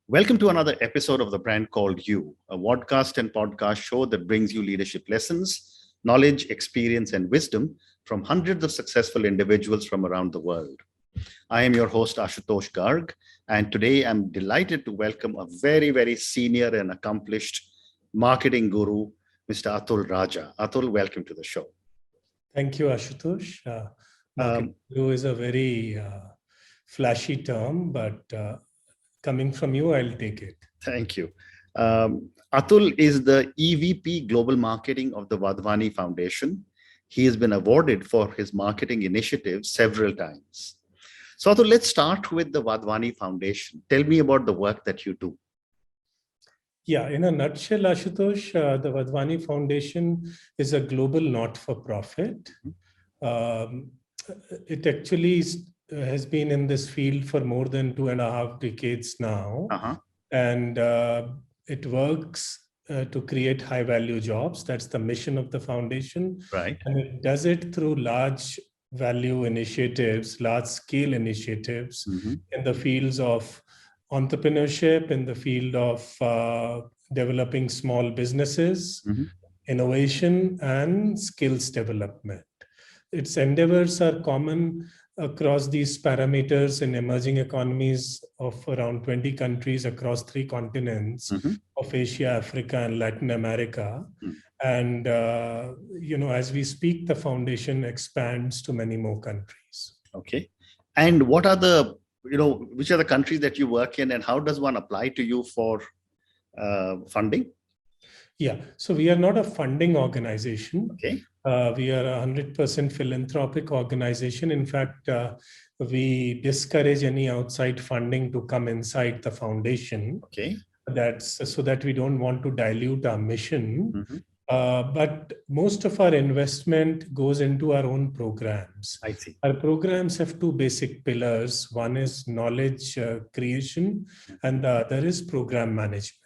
Welcome to another episode of The Brand Called You, a podcast and podcast show that brings you leadership lessons, knowledge, experience, and wisdom from hundreds of successful individuals from around the world. I am your host, Ashutosh Garg, and today I'm delighted to welcome a very senior and accomplished marketing guru, Mr. Atul Raja. Atul, welcome to the show. Thank you, Ashutosh. Marketing guru is a very flashy term, but coming from you, I'll take it. Thank you. Atul is the EVP Global Marketing of the Wadhwani Foundation. He has been awarded for his marketing initiatives several times. So Atul, let's start with the Wadhwani Foundation. Tell me about the work that you do. Yeah, in a nutshell, Ashutosh, the Wadhwani Foundation is a global not-for-profit. It actually has been in this field for more than 2.5 decades now. And it works to create high-value jobs. That's the mission of the foundation. Right. And it does it through large value initiatives, large-scale initiatives in the fields of entrepreneurship, in the field of developing small businesses, innovation, and skills development. Its endeavors are common across these parameters in emerging economies of around 20 countries across 3 continents of Asia, Africa, and Latin America. And, as we speak, the foundation expands to many more countries. Okay. And what are which are the countries that you work in, and how does one apply to you for funding? Yeah, so we are not a funding organization. Okay. We are a 100% philanthropic organization. In fact, we discourage any outside funding to come inside the foundation. Okay. That's so that we don't want to dilute our mission. But most of our investment goes into our own programs. I see. Our programs have 2 basic pillars. One is knowledge creation, and the other is program management.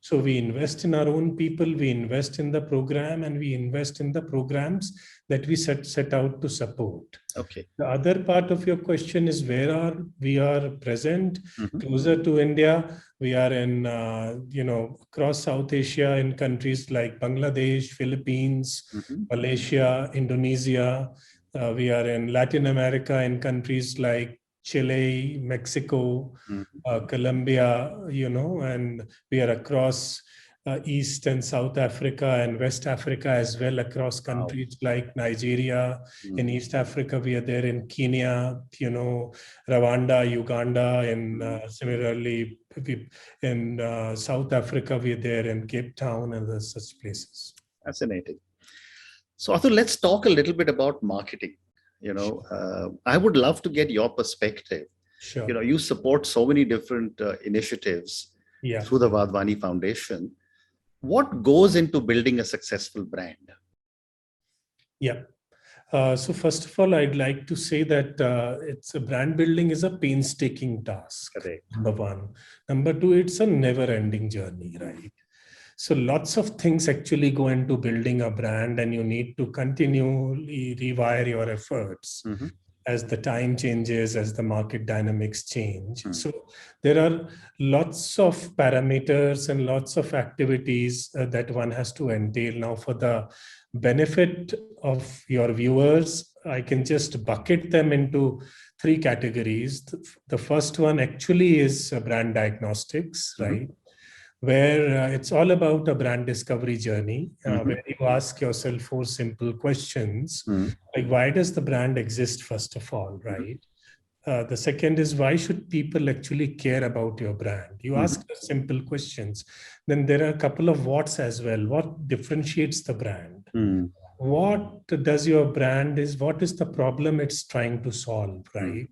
So we invest in our own people, we invest in the program, and we invest in the programs that we set out to support. Okay. The other part of your question is where we are present, closer to India. We are in, across South Asia in countries like Bangladesh, Philippines, Malaysia, Indonesia. We are in Latin America in countries like Chile, Mexico, Colombia, and we are across East and South Africa and West Africa as well, across countries like Nigeria. In East Africa, we are there in Kenya, Rwanda, Uganda, and similarly in South Africa, we are there in Cape Town and such places. Fascinating. So Atul, let's talk a little bit about marketing. I would love to get your perspective. Sure. You support so many different initiatives through the Wadhwani Foundation. What goes into building a successful brand? Yeah. So first of all, I'd like to say that brand building is a painstaking task. Correct. Number one. Number two, it's a never-ending journey, right? So lots of things actually go into building a brand, and you need to continually rewire your efforts as the time changes, as the market dynamics change. So there are lots of parameters and lots of activities that one has to entail. Now, for the benefit of your viewers, I can just bucket them into 3 categories. The first one actually is brand diagnostics, right? Where it's all about a brand discovery journey, where you ask yourself 4 simple questions, like why does the brand exist, first of all, right? The second is, why should people actually care about your brand? You ask simple questions. Then there are a couple of whats as well. What differentiates the brand? What does your brand is? What is the problem it's trying to solve, right?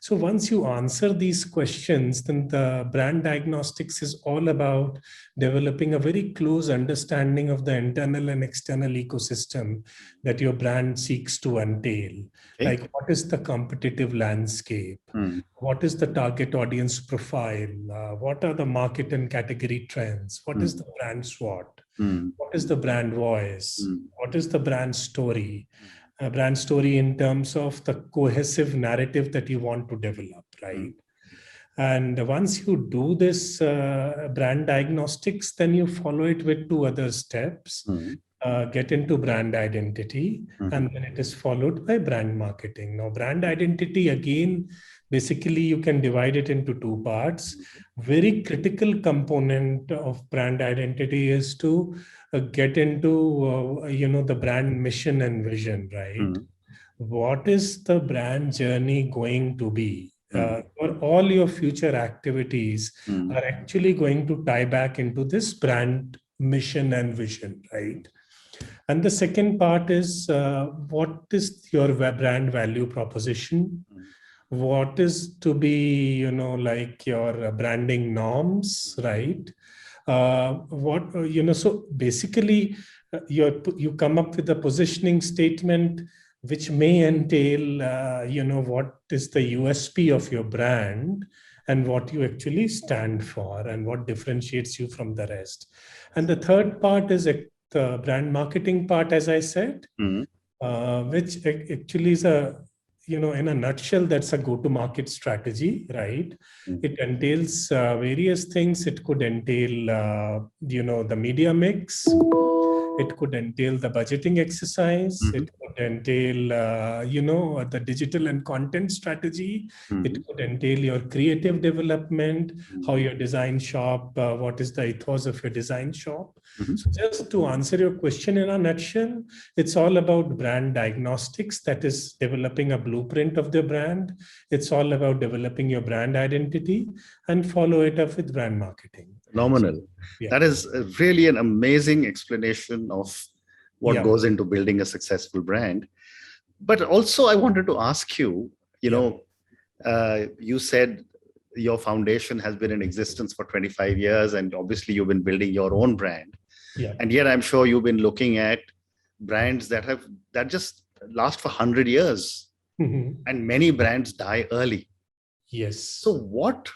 So once you answer these questions, then the brand diagnostics is all about developing a very close understanding of the internal and external ecosystem that your brand seeks to entail. Okay. Like, what is the competitive landscape? What is the target audience profile? What are the market and category trends? What is the brand SWOT? What is the brand voice? What is the brand story? A brand story in terms of the cohesive narrative that you want to develop, right? And once you do this brand diagnostics, then you follow it with two other steps. Get into brand identity, and then it is followed by brand marketing. Now, brand identity, again, basically you can divide it into two parts. Very critical component of brand identity is to get into the brand mission and vision, right? What is the brand journey going to be? Or all your future activities are actually going to tie back into this brand mission and vision, right? And the second part is what is your brand value proposition? What is to be, like your branding norms, right? So basically, you come up with a positioning statement which may entail, what is the USP of your brand and what you actually stand for and what differentiates you from the rest. And the third part is the brand marketing part, as I said, which actually is in a nutshell, that's a go-to-market strategy, right? It entails various things. It could entail, the media mix. It could entail the budgeting exercise. It could entail, the digital and content strategy. It could entail your creative development, how your design shop, what is the ethos of your design shop. So just to answer your question in a nutshell, it's all about brand diagnostics, that is developing a blueprint of the brand. It's all about developing your brand identity and follow it up with brand marketing. Phenomenal. Yeah. That is really an amazing explanation of what goes into building a successful brand. But also, I wanted to ask you, you said your foundation has been in existence for 25 years, and obviously you've been building your own brand. Yeah. And yet I'm sure you've been looking at brands that just last for 100 years. And many brands die early. Yes. So what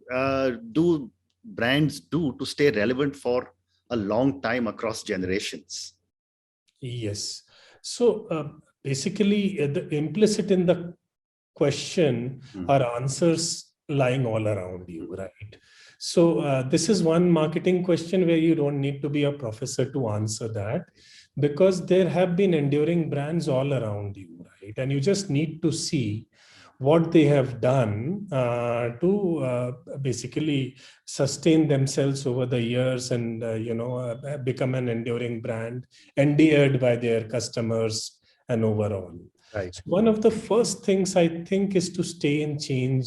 do brands do to stay relevant for a long time across generations? Yes. So basically, the implicit in the question are answers lying all around you, right? So this is one marketing question where you don't need to be a professor to answer that, because there have been enduring brands all around you, right? And you just need to see what they have done to basically sustain themselves over the years and become an enduring brand, endeared by their customers and overall. Right. So one of the first things I think is to stay in tune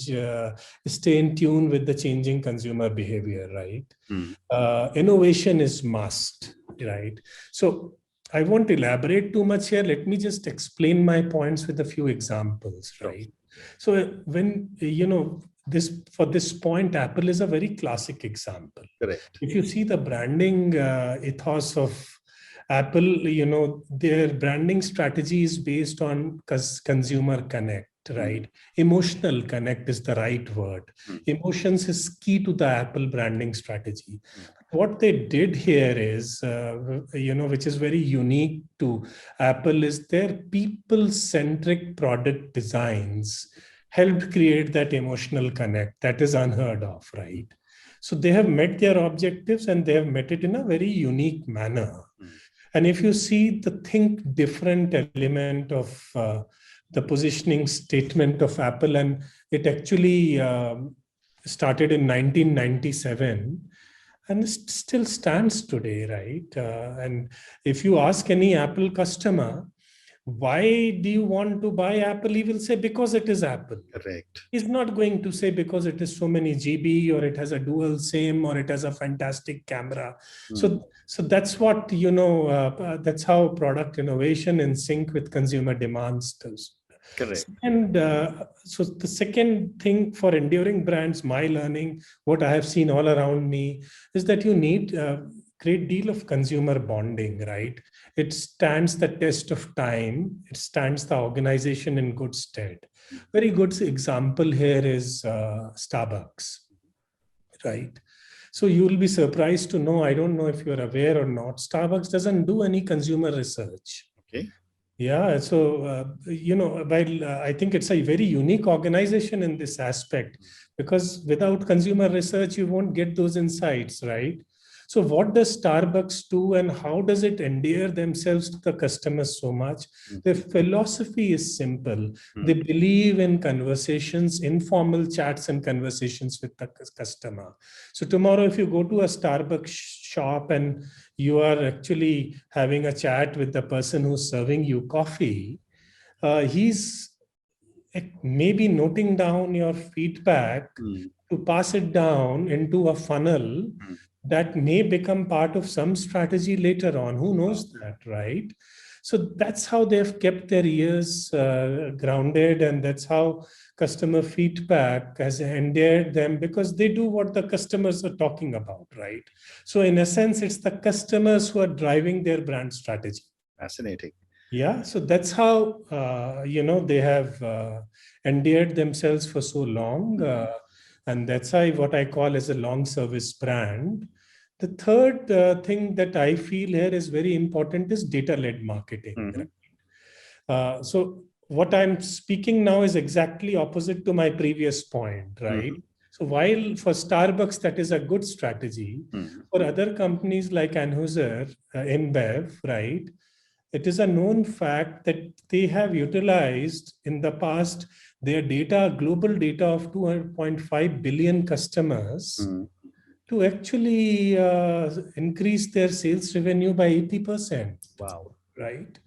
with the changing consumer behavior, right? Innovation is must, right? So I won't elaborate too much here. Let me just explain my points with a few examples, right? So when, for this point, Apple is a very classic example. Correct. If you see the branding ethos of Apple, their branding strategy is based on consumer connect, right? Emotional connect is the right word. Emotions is key to the Apple branding strategy. What they did here is, which is very unique to Apple, is their people-centric product designs helped create that emotional connect that is unheard of, right? So they have met their objectives and they have met it in a very unique manner. And if you see the think different element of the positioning statement of Apple, and it actually started in 1997 and it still stands today, right? And if you ask any Apple customer, why do you want to buy Apple? He will say, because it is Apple. Correct. He's not going to say because it is so many GB or it has a dual SIM or it has a fantastic camera. So that's what, that's how product innovation in sync with consumer demands does. Correct. And so the second thing for enduring brands, my learning, what I have seen all around me, is that you need a great deal of consumer bonding, right? It stands the test of time. It stands the organization in good stead. Very good example here is Starbucks, right? So you will be surprised to know, I don't know if you're aware or not, Starbucks doesn't do any consumer research. Okay. Yeah, so while I think it's a very unique organization in this aspect, because without consumer research, you won't get those insights, right? So, what does Starbucks do, and how does it endear themselves to the customers so much? Their philosophy is simple. They believe in conversations, informal chats, and conversations with the customer. So, tomorrow, if you go to a Starbucks shop and you are actually having a chat with the person who's serving you coffee, he's maybe noting down your feedback to pass it down into a funnel that may become part of some strategy later on. Who knows that, right? So that's how they've kept their ears grounded, and that's how customer feedback has endeared them, because they do what the customers are talking about, right? So in a sense, it's the customers who are driving their brand strategy. Fascinating. Yeah, so that's how they have endeared themselves for so long, and that's why what I call as a long service brand. The third thing that I feel here is very important is data-led marketing. Right? So what I'm speaking now is exactly opposite to my previous point, right? So while for Starbucks that is a good strategy, for other companies like Anheuser, InBev, right? It is a known fact that they have utilized in the past their data, global data of 2.5 billion customers to actually increase their sales revenue by 80%. Wow. Right.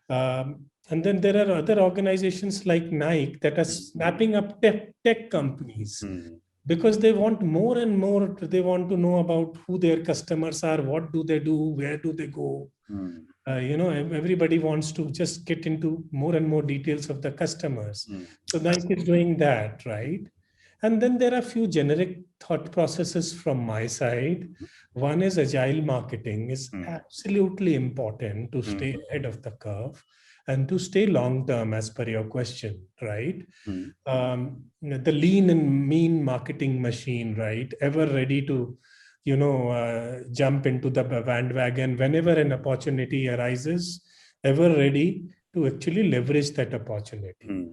And then there are other organizations like Nike that are snapping up tech companies because they want more and more. They want to know about who their customers are, what do they do, where do they go. Everybody wants to just get into more and more details of the customers. So Nike is doing that, right? And then there are a few generic thought processes from my side. One is agile marketing is absolutely important to stay ahead of the curve and to stay long term, as per your question, right? The lean and mean marketing machine, right? Ever ready to jump into the bandwagon whenever an opportunity arises, ever ready to actually leverage that opportunity.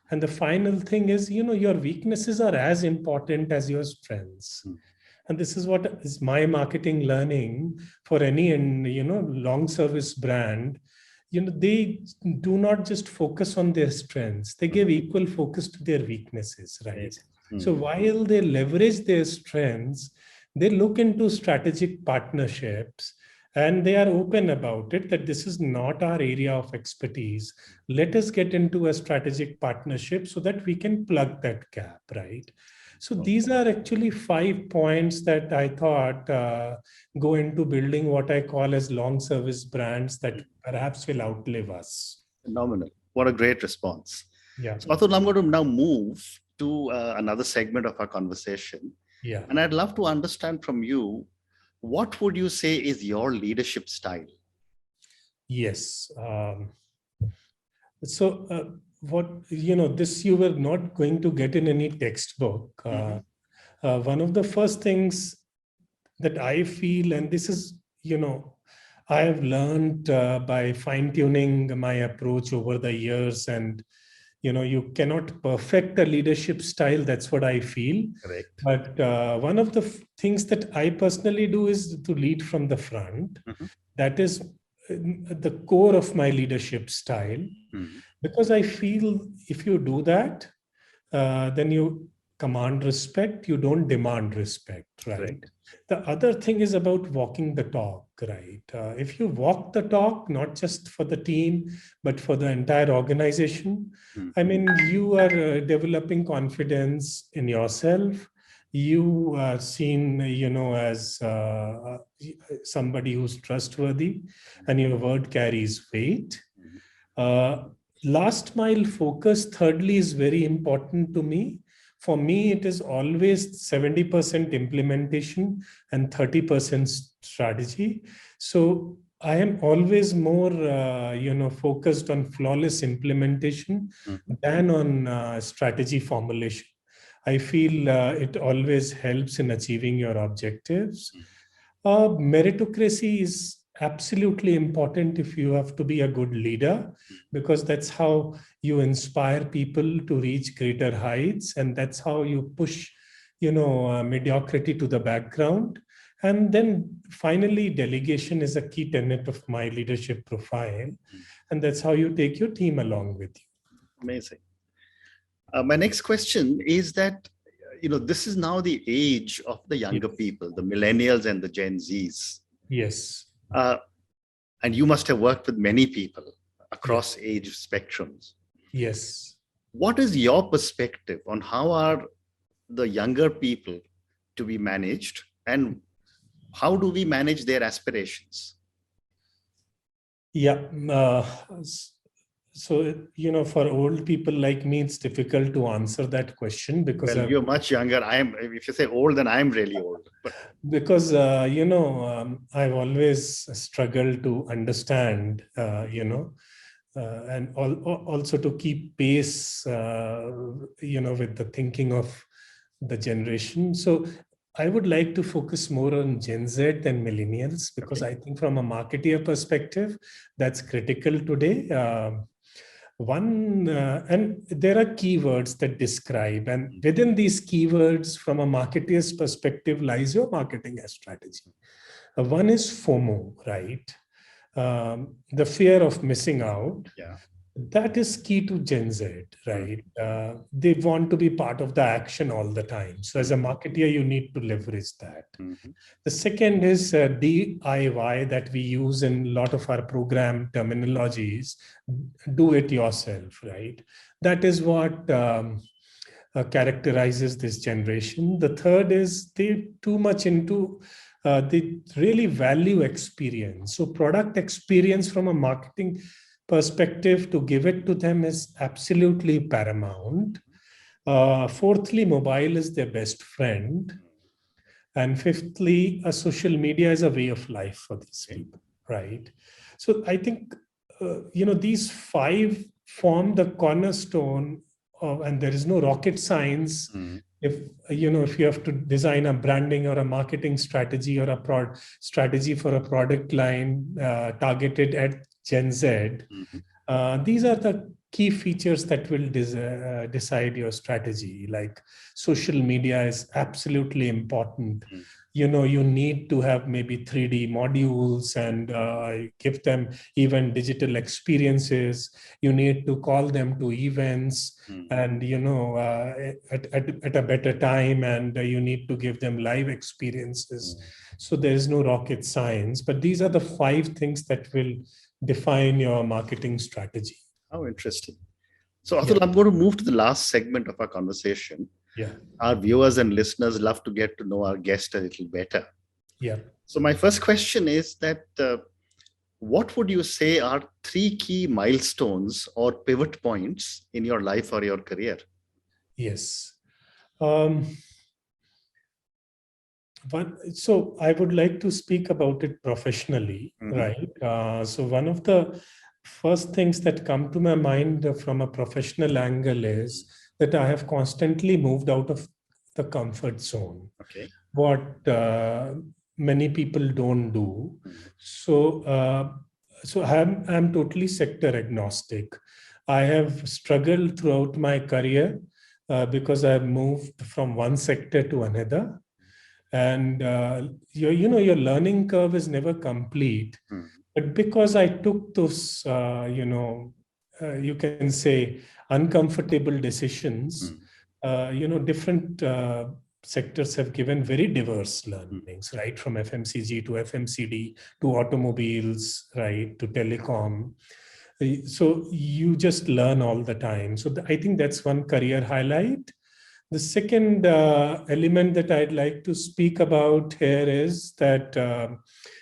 And the final thing is, your weaknesses are as important as your strengths. And this is what is my marketing learning for any long service brand. They do not just focus on their strengths, they give equal focus to their weaknesses, right? So while they leverage their strengths, they look into strategic partnerships, and they are open about it that this is not our area of expertise. Let us get into a strategic partnership so that we can plug that gap, right? So these are actually 5 points that I thought go into building what I call as long service brands that perhaps will outlive us. Phenomenal. What a great response. Yeah. So Atul, I'm going to now move to another segment of our conversation. Yeah. And I'd love to understand from you, what would you say is your leadership style? Yes. This you were not going to get in any textbook. One of the first things that I feel, and this is, I have learned by fine tuning my approach over the years, and you cannot perfect a leadership style. That's what I feel. Correct. But one of the things that I personally do is to lead from the front. That is the core of my leadership style, because I feel if you do that, then you command respect, you don't demand respect, right? Correct. The other thing is about walking the talk, right? If you walk the talk, not just for the team, but for the entire organization, I mean, you are developing confidence in yourself. You are seen, as somebody who's trustworthy, and your word carries weight. Last mile focus, thirdly, is very important to me. For me, it is always 70% implementation and 30% strategy. So I am always more, focused on flawless implementation than on strategy formulation. I feel it always helps in achieving your objectives. Meritocracy is absolutely important if you have to be a good leader, because that's how you inspire people to reach greater heights, and that's how you push, mediocrity to the background. And then finally, delegation is a key tenet of my leadership profile, and that's how you take your team along with you. Amazing. My next question is that, this is now the age of the younger people, the millennials and the Gen Zs. Yes. And you must have worked with many people across age spectrums. Yes. What is your perspective on how are the younger people to be managed, and how do we manage their aspirations? Yeah. So, for old people like me, it's difficult to answer that question because you're much younger. If you say old, then I'm really old. Because, I've always struggled to understand, and also to keep pace, with the thinking of the generation. So I would like to focus more on Gen Z than millennials, because I think from a marketeer perspective, that's critical today. And there are keywords that describe, and within these keywords, from a marketeer's perspective, lies your marketing strategy. One is FOMO, right? The fear of missing out. Yeah. That is key to Gen Z, right? They want to be part of the action all the time. So as a marketeer, you need to leverage that. The second is DIY, that we use in a lot of our program terminologies, do it yourself, right? That is what characterizes this generation. The third is they're too much into, they really value experience. So product experience from a marketing perspective, to give it to them is absolutely paramount. Fourthly, mobile is their best friend. And fifthly, social media is a way of life for these people, right? So I think, these five form the cornerstone of, and there is no rocket science. If you have to design a branding or a marketing strategy or a strategy for a product line targeted at Gen Z, these are the key features that will decide your strategy. Like social media is absolutely important. You need to have maybe 3D modules and give them even digital experiences. You need to call them to events and, at a better time, and you need to give them live experiences. So there is no rocket science, but these are the 5 things that will define your marketing strategy. How interesting. So Atul, I'm going to move to the last segment of our conversation. Yeah. Our viewers and listeners love to get to know our guest a little better. Yeah. So my first question is that what would you say are 3 key milestones or pivot points in your life or your career? Yes. So I would like to speak about it professionally, right? So one of the first things that come to my mind from a professional angle is that I have constantly moved out of the comfort zone. Okay. What many people don't do. So I'm totally sector agnostic. I have struggled throughout my career because I've moved from one sector to another. And your learning curve is never complete. But because I took those, you can say, uncomfortable decisions, different sectors have given very diverse learnings, right? From FMCG to FMCD to automobiles, right, to telecom. So you just learn all the time. So I think that's one career highlight. The second element that I'd like to speak about here is that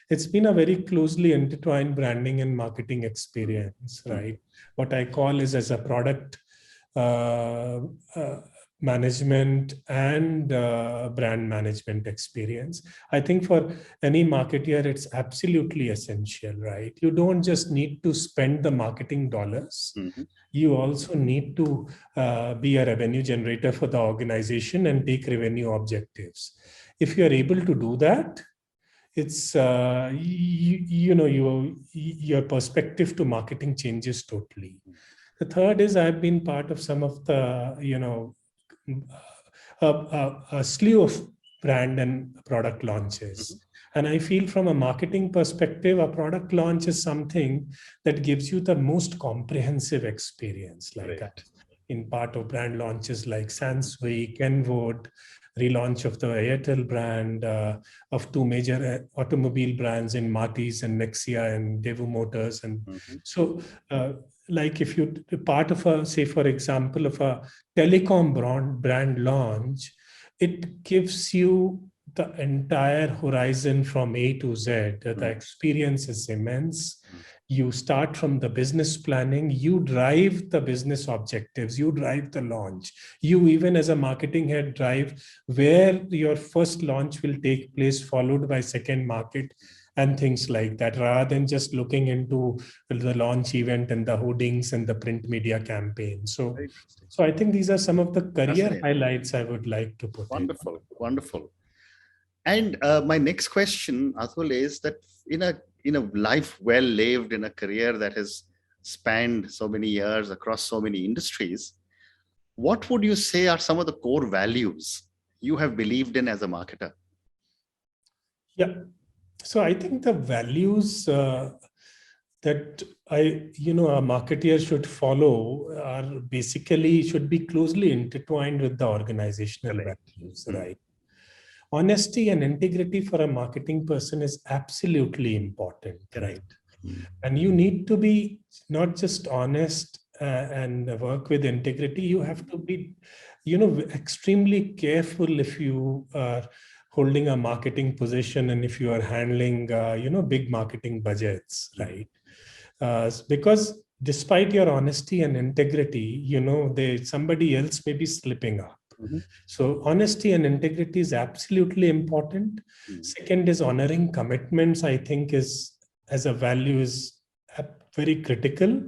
it's been a very closely intertwined branding and marketing experience, right? What I call is as a product management and brand management experience. I think for any marketeer, it's absolutely essential, right? You don't just need to spend the marketing dollars. You also need to be a revenue generator for the organization and take revenue objectives. If you're able to do that, it's your perspective to marketing changes totally. The third is I've been part of some of the a slew of brand and product launches. And I feel from a marketing perspective, a product launch is something that gives you the most comprehensive experience. Like in part of brand launches like Sansui, Kenwood, relaunch of the Airtel brand, of two major automobile brands in Matis and Nexia and Daewoo Motors. And so like if you part of a, say, for example, of a telecom brand launch, it gives you the entire horizon from A to Z. The experience is immense. You start from the business planning, you drive the business objectives, you drive the launch. You, even as a marketing head, drive where your first launch will take place, followed by second market and things like that, rather than just looking into the launch event and the hoardings and the print media campaign. So I think these are some of the career highlights I would like to put in. Wonderful. And my next question, Atul, is that in a life well lived, in a career that has spanned so many years across so many industries, what would you say are some of the core values you have believed in as a marketer? Yeah. So I think the values that a marketeer should follow are basically should be closely intertwined with the organizational values, right? Honesty and integrity for a marketing person is absolutely important, right? And you need to be not just honest and work with integrity. You have to be, extremely careful if you are holding a marketing position and if you are handling, big marketing budgets, right? Because despite your honesty and integrity, somebody else may be slipping up. So honesty and integrity is absolutely important. Second is honoring commitments, I think is as a value is very critical.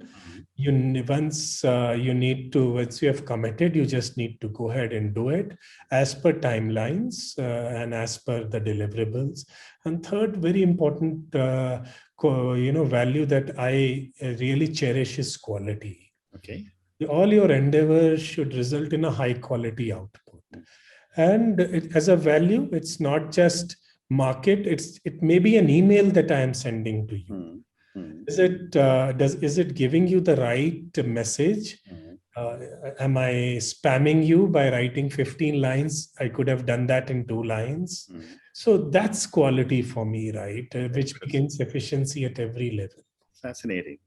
Once you have committed, you just need to go ahead and do it as per timelines and as per the deliverables. And third, very important, value that I really cherish is quality. Okay. All your endeavors should result in a high quality output. And as a value, it's not just market, it may be an email that I am sending to you. Is it giving you the right message? Am I spamming you by writing 15 lines? I could have done that in 2 lines. So that's quality for me, right? Which begins efficiency at every level. Fascinating.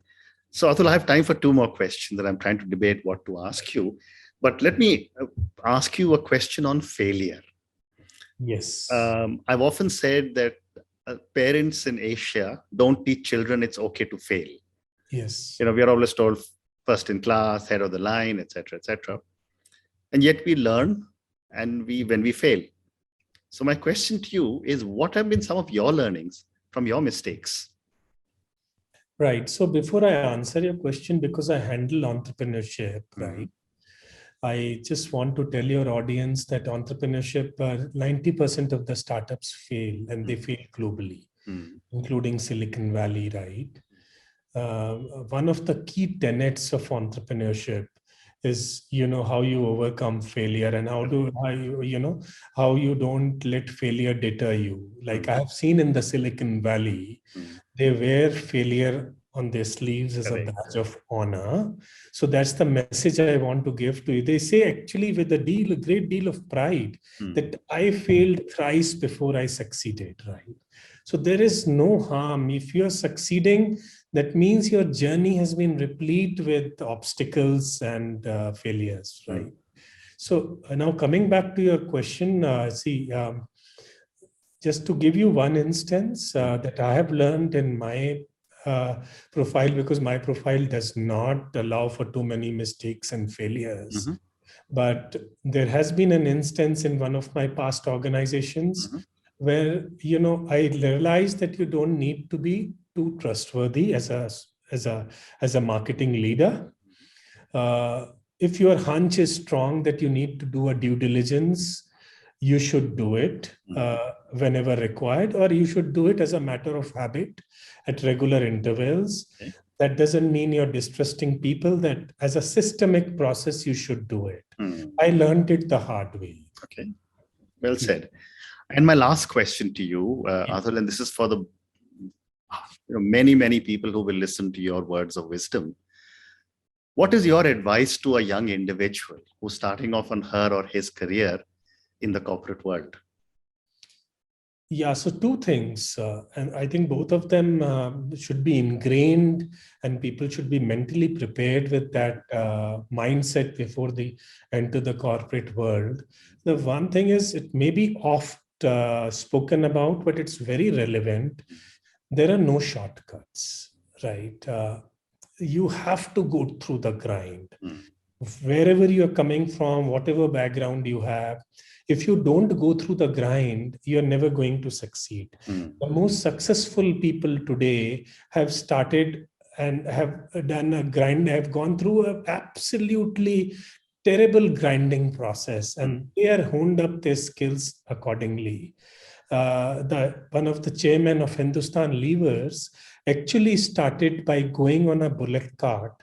So Atul, I have time for 2 more questions that I'm trying to debate what to ask you. But let me ask you a question on failure. Yes. I've often said that parents in Asia don't teach children it's okay to fail. Yes. We are always told first in class, head of the line, etc., etc. And yet we learn and when we fail. So my question to you is, what have been some of your learnings from your mistakes? Right. So before I answer your question, because I handle entrepreneurship, right? I just want to tell your audience that entrepreneurship, 90% of the startups fail, and they fail globally, including Silicon Valley, right? One of the key tenets of entrepreneurship is, how you overcome failure and how you don't let failure deter you. Like I have seen in the Silicon Valley, they wear failure on their sleeves as a badge of honor. So that's the message I want to give to you. They say actually with a great deal of pride that I failed thrice before I succeeded, right? So there is no harm. If you're succeeding, that means your journey has been replete with obstacles and failures, right? So now coming back to your question, just to give you one instance that I have learned in my profile, because my profile does not allow for too many mistakes and failures. But there has been an instance in one of my past organizations where, I realized that you don't need to be too trustworthy as a marketing leader. If your hunch is strong that you need to do a due diligence, you should do it whenever required, or you should do it as a matter of habit at regular intervals. Okay. That doesn't mean you're distrusting people. That as a systemic process, you should do it. I learned it the hard way. Okay, well said. And my last question to you, Atul, and this is for the many people who will listen to your words of wisdom. What is your advice to a young individual who's starting off on her or his career in the corporate world? Yeah, so two things, and I think both of them should be ingrained, and people should be mentally prepared with that mindset before they enter the corporate world. The one thing is, it may be oft spoken about, but it's very relevant. There are no shortcuts, right? You have to go through the grind. Wherever you're coming from, whatever background you have, if you don't go through the grind, you're never going to succeed. The most successful people today have started and have done a grind, have gone through an absolutely terrible grinding process, and they are honed up their skills accordingly. One of the chairmen of Hindustan Levers actually started by going on a bullock cart,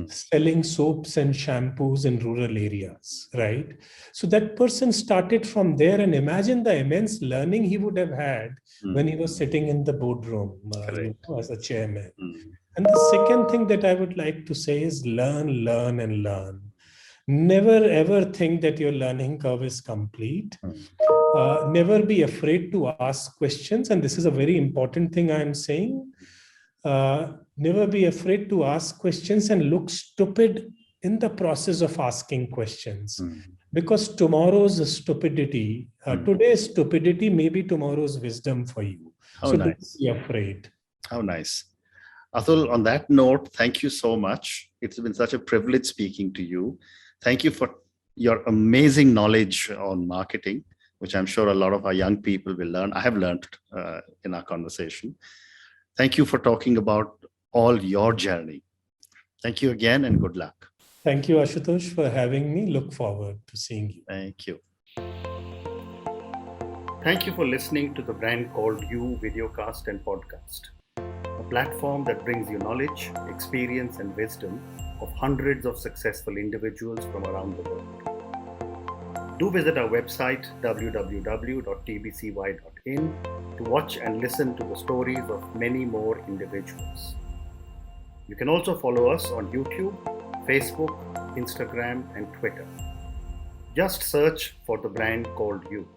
selling soaps and shampoos in rural areas, right? So that person started from there, and imagine the immense learning he would have had when he was sitting in the boardroom as a chairman. And the second thing that I would like to say is learn, learn, and learn. Never ever think that your learning curve is complete. Never be afraid to ask questions. And this is a very important thing I am saying. Never be afraid to ask questions and look stupid in the process of asking questions. Because tomorrow's stupidity, today's stupidity may be tomorrow's wisdom for you. So don't be afraid. How nice. Atul, on that note, thank you so much. It's been such a privilege speaking to you. Thank you for your amazing knowledge on marketing, which I'm sure a lot of our young people will learn. I have learned in our conversation. Thank you for talking about all your journey. Thank you again, and good luck. Thank you, Ashutosh, for having me. Look forward to seeing you. Thank you. Thank you for listening to the Brand Called You videocast and podcast, a platform that brings you knowledge, experience, and wisdom of hundreds of successful individuals from around the world. Do visit our website www.tbcy.in to watch and listen to the stories of many more individuals. You can also follow us on YouTube, Facebook, Instagram, and Twitter. Just search for the Brand Called You.